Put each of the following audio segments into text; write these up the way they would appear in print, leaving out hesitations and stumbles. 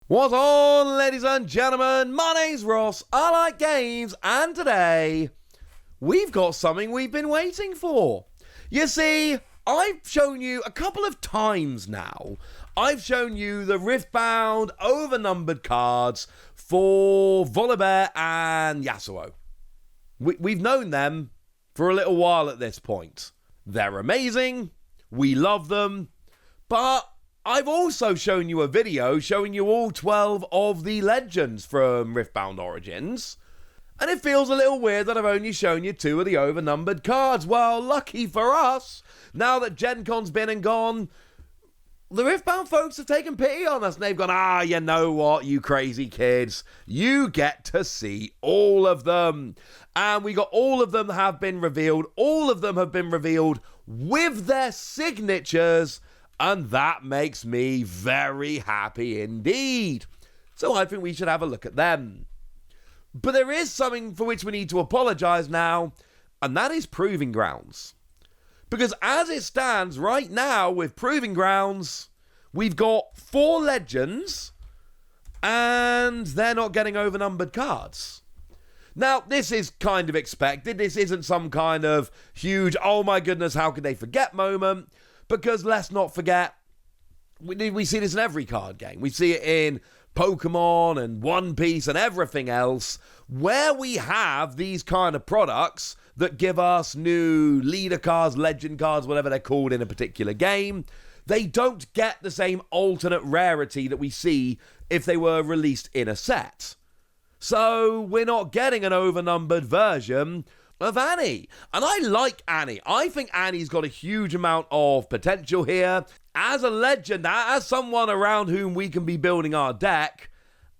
What's on, ladies and gentlemen? My name's Ross, I like games, and today we've got something we've been waiting for. You see, I've shown you a couple of times now, I've shown you the Riftbound overnumbered cards for Volibear and Yasuo. We've known them for a little while at this point. They're amazing, we love them, but I've also shown you a video showing you all 12 of the legends from Riftbound Origins, and it feels a little weird that I've only shown you 2 of the overnumbered cards. Well, lucky for us, now that Gen Con's been and gone, the Riftbound folks have taken pity on us, and they've gone, you know what, you crazy kids, you get to see all of them. And we got all of them have been revealed, all of them have been revealed with their signatures, and that makes me very happy indeed. So I think we should have a look at them. But there is something for which we need to apologise now, and that is Proving Grounds. Because as it stands right now with Proving Grounds, we've got 4 legends, and they're not getting overnumbered cards. Now, this is kind of expected. This isn't some kind of huge, oh my goodness, how could they forget moment. Because let's not forget, we see this in every card game. We see it in Pokemon and One Piece and everything else, where we have these kind of products that give us new leader cards, legend cards, whatever they're called in a particular game. They don't get the same alternate rarity that we see if they were released in a set. So we're not getting an overnumbered version of Annie. And I like Annie. I think Annie's got a huge amount of potential here. As a legend, as someone around whom we can be building our deck.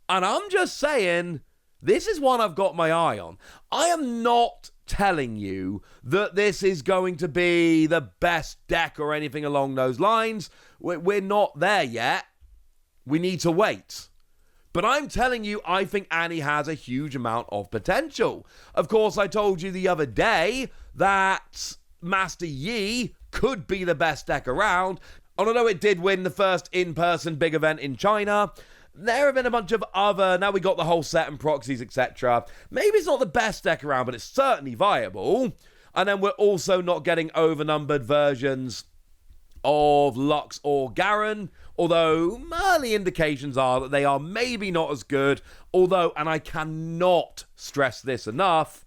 And I'm just saying, this is one I've got my eye on. I am not telling you that this is going to be the best deck or anything along those lines. We're not there yet. We need to wait. But I'm telling you, I think Annie has a huge amount of potential. Of course, I told you the other day that Master Yi could be the best deck around. And although it did win the first in-person big event in China, there have been a bunch of other, now we got the whole set and proxies, etc. Maybe it's not the best deck around, but it's certainly viable. And then we're also not getting overnumbered versions of Lux or Garen, although early indications are that they are maybe not as good, although, and I cannot stress this enough,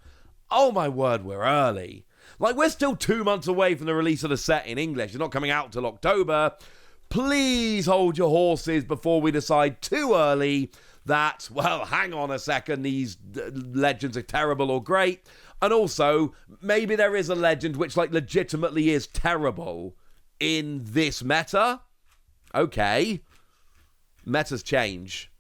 oh my word, we're early. Like, we're still 2 months away from the release of the set in English. It's not coming out till October. Please hold your horses before we decide too early that, well, hang on a second, these legends are terrible or great. And also, maybe there is a legend which, like, legitimately is terrible in this meta. Okay. Metas change.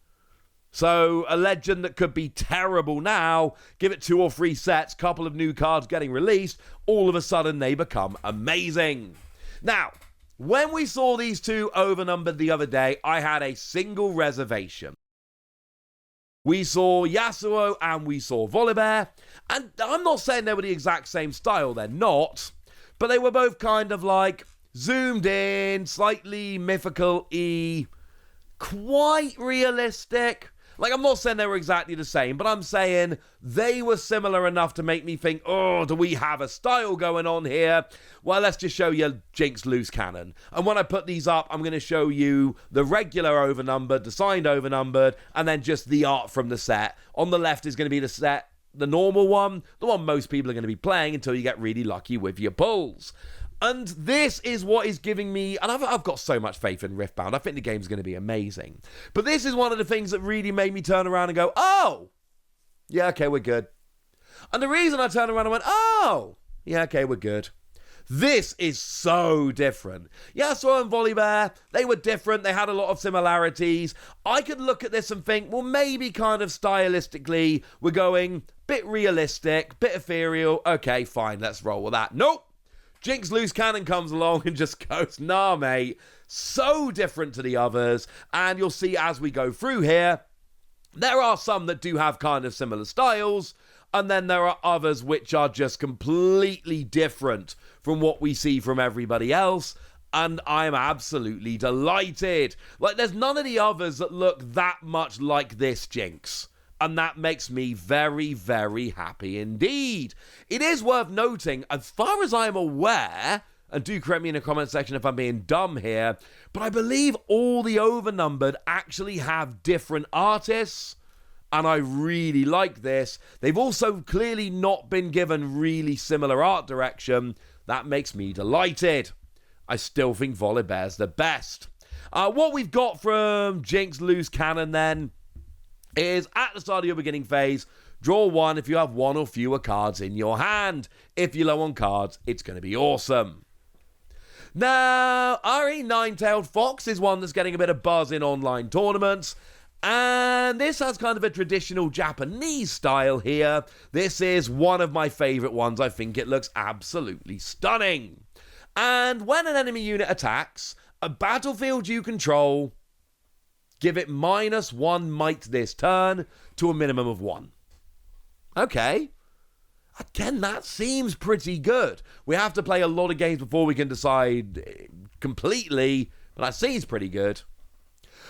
So, a legend that could be terrible now, give it 2 or 3 sets, couple of new cards getting released, all of a sudden they become amazing. Now, when we saw these 2 overnumbered the other day, I had a single reservation. We saw Yasuo and we saw Volibear, and I'm not saying they were the exact same style, they're not, but they were both kind of like zoomed in, slightly mythical-y, quite realistic. Like, I'm not saying they were exactly the same, but I'm saying they were similar enough to make me think, oh, do we have a style going on here? Well, let's just show you Jinx loose cannon. And when I put these up, I'm going to show you the regular overnumbered, the signed overnumbered, and then just the art from the set. On the left is going to be the set, the normal one, the one most people are going to be playing until you get really lucky with your pulls. And this is what is giving me, and I've got so much faith in Riftbound. I think the game's going to be amazing. But this is one of the things that really made me turn around and go, oh, yeah, okay, we're good. And the reason I turned around and went, oh, yeah, okay, we're good. This is so different. Yasuo and Volibear, they were different. They had a lot of similarities. I could look at this and think, well, maybe kind of stylistically, we're going bit realistic, bit ethereal. Okay, fine, let's roll with that. Nope. Jinx loose cannon comes along and just goes, nah, mate, so different to the others. And you'll see as we go through here, there are some that do have kind of similar styles, and then there are others which are just completely different from what we see from everybody else. And I'm absolutely delighted. Like, there's none of the others that look that much like this Jinx. And that makes me very, very happy indeed. It is worth noting, as far as I'm aware, and do correct me in the comment section if I'm being dumb here, but I believe all the Overnumbered actually have different artists. And I really like this. They've also clearly not been given really similar art direction. That makes me delighted. I still think Volibear's the best. What we've got from Jinx Loose Cannon then is at the start of your beginning phase, draw one if you have one or fewer cards in your hand. If you're low on cards, it's going to be awesome. Now, Ari Ninetailed Fox is one that's getting a bit of buzz in online tournaments. And this has kind of a traditional Japanese style here. This is one of my favourite ones. I think it looks absolutely stunning. And when an enemy unit attacks, a battlefield you control, give it -1 might this turn to a minimum of 1. Okay. Again, that seems pretty good. We have to play a lot of games before we can decide completely, but that seems pretty good.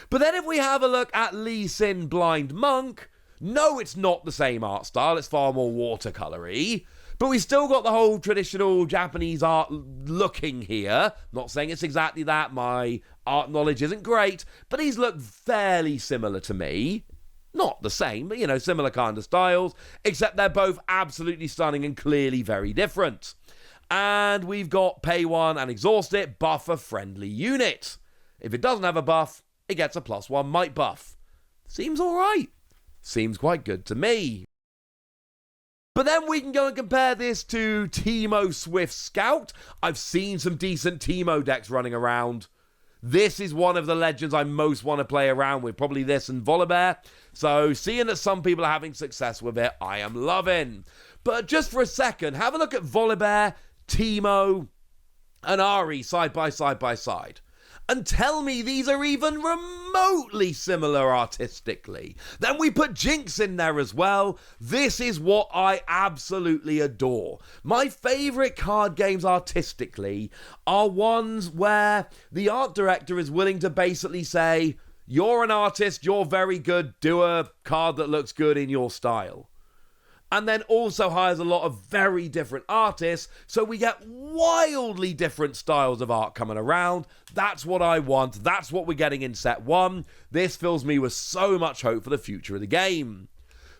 But then if we have a look at Lee Sin Blind Monk, no, it's not the same art style. It's far more watercolory. But we still got the whole traditional Japanese art looking here. Not saying it's exactly that. My art knowledge isn't great. But these look fairly similar to me. Not the same, but, you know, similar kind of styles. Except they're both absolutely stunning and clearly very different. And we've got pay one and exhaust it, buff a friendly unit. If it doesn't have a buff, it gets a +1 might buff. Seems alright. Seems quite good to me. But then we can go and compare this to Teemo Swift Scout. I've seen some decent Teemo decks running around. This is one of the legends I most want to play around with. Probably this and Volibear. So seeing that some people are having success with it, I am loving. But just for a second, have a look at Volibear, Teemo, and Ari side by side. And tell me these are even remotely similar artistically. Then we put Jinx in there as well. This is what I absolutely adore. My favourite card games artistically are ones where the art director is willing to basically say, you're an artist, you're very good, do a card that looks good in your style. And then also hires a lot of very different artists, so we get wildly different styles of art coming around. That's what I want. That's what we're getting in set 1. This fills me with so much hope for the future of the game.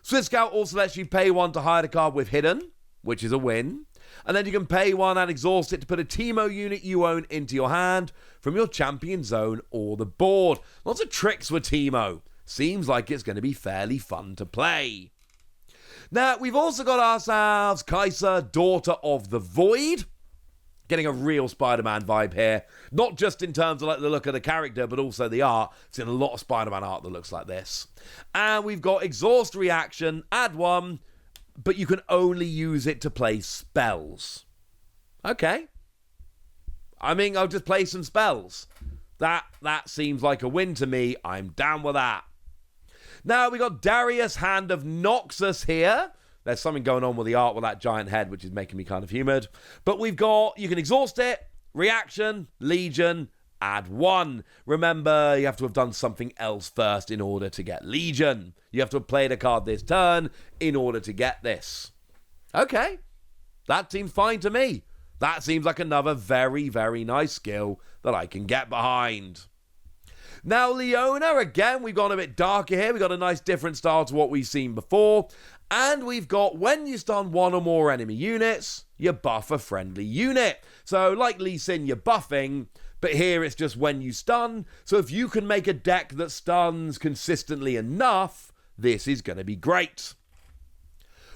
Swift Scout also lets you pay 1 to hide a card with Hidden, which is a win. And then you can pay 1 and exhaust it to put a Teemo unit you own into your hand from your champion zone or the board. Lots of tricks with Teemo. Seems like it's going to be fairly fun to play. Now, we've also got ourselves Kai'Sa, Daughter of the Void. Getting a real SpiderMan vibe here. Not just in terms of like the look of the character, but also the art. It's in a lot of SpiderMan art that looks like this. And we've got Exhaust Reaction, add 1, but you can only use it to play spells. Okay. I mean, I'll just play some spells. That seems like a win to me. I'm down with that. Now, we got Darius, Hand of Noxus here. There's something going on with the art with that giant head, which is making me kind of humoured. But we've got, you can exhaust it, reaction, Legion, add 1. Remember, you have to have done something else first in order to get Legion. You have to have played a card this turn in order to get this. Okay, that seems fine to me. That seems like another very, very nice skill that I can get behind. Now, Leona, again, we've gone a bit darker here. We've got a nice different style to what we've seen before. And we've got, when you stun 1 or more enemy units, you buff a friendly unit. So, like Lee Sin, you're buffing, but here it's just when you stun. So if you can make a deck that stuns consistently enough, this is going to be great.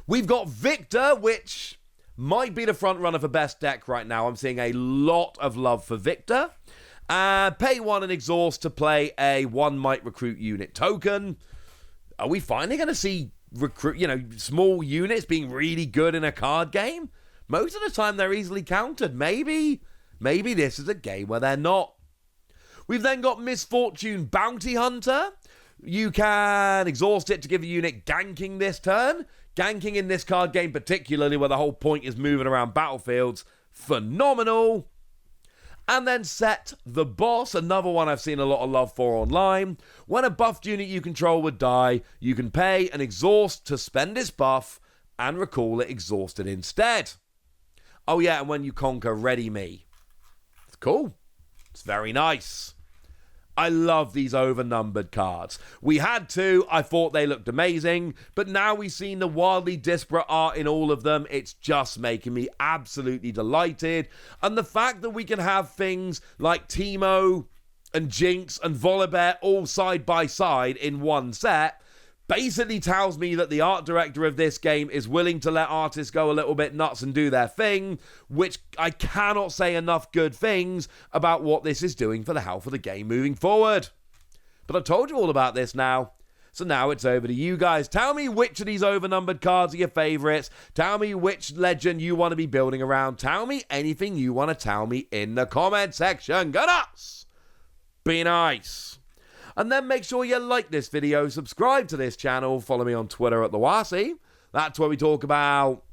We've got Victor, which might be the front runner for best deck right now. I'm seeing a lot of love for Victor. Pay 1 and exhaust to play a 1 might recruit unit token. Are we finally going to see small units being really good in a card game? Most of the time they're easily countered. Maybe this is a game where they're not. We've then got Misfortune Bounty Hunter. You can exhaust it to give a unit ganking this turn. Ganking in this card game, particularly where the whole point is moving around battlefields, phenomenal. And then Set the Boss, another one I've seen a lot of love for online. When a buffed unit you control would die, you can pay an exhaust to spend its buff and recall it exhausted instead. Oh yeah, and when you conquer Ready Me. It's cool. It's very nice. I love these overnumbered cards. We had two, I thought they looked amazing, but now we've seen the wildly disparate art in all of them. It's just making me absolutely delighted. And the fact that we can have things like Teemo and Jinx and Volibear all side by side in one set basically tells me that the art director of this game is willing to let artists go a little bit nuts and do their thing, which I cannot say enough good things about what this is doing for the health of the game moving forward. But I've told you all about this now, so now it's over to you guys. Tell me which of these overnumbered cards are your favorites. Tell me which legend you want to be building around. Tell me anything you want to tell me in the comment section. Go nuts! Be nice. And then make sure you like this video, subscribe to this channel, follow me on Twitter at TheWasi. That's where we talk about,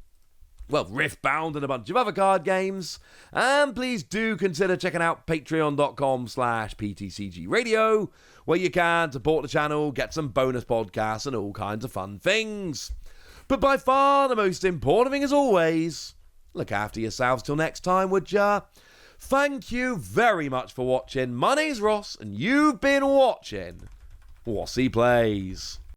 well, Riftbound and a bunch of other card games. And please do consider checking out patreon.com/PTCGradio, where you can support the channel, get some bonus podcasts and all kinds of fun things. But by far the most important thing as always, look after yourselves till next time, would ya? Thank you very much for watching. My name's Ross, and you've been watching Wasi Plays.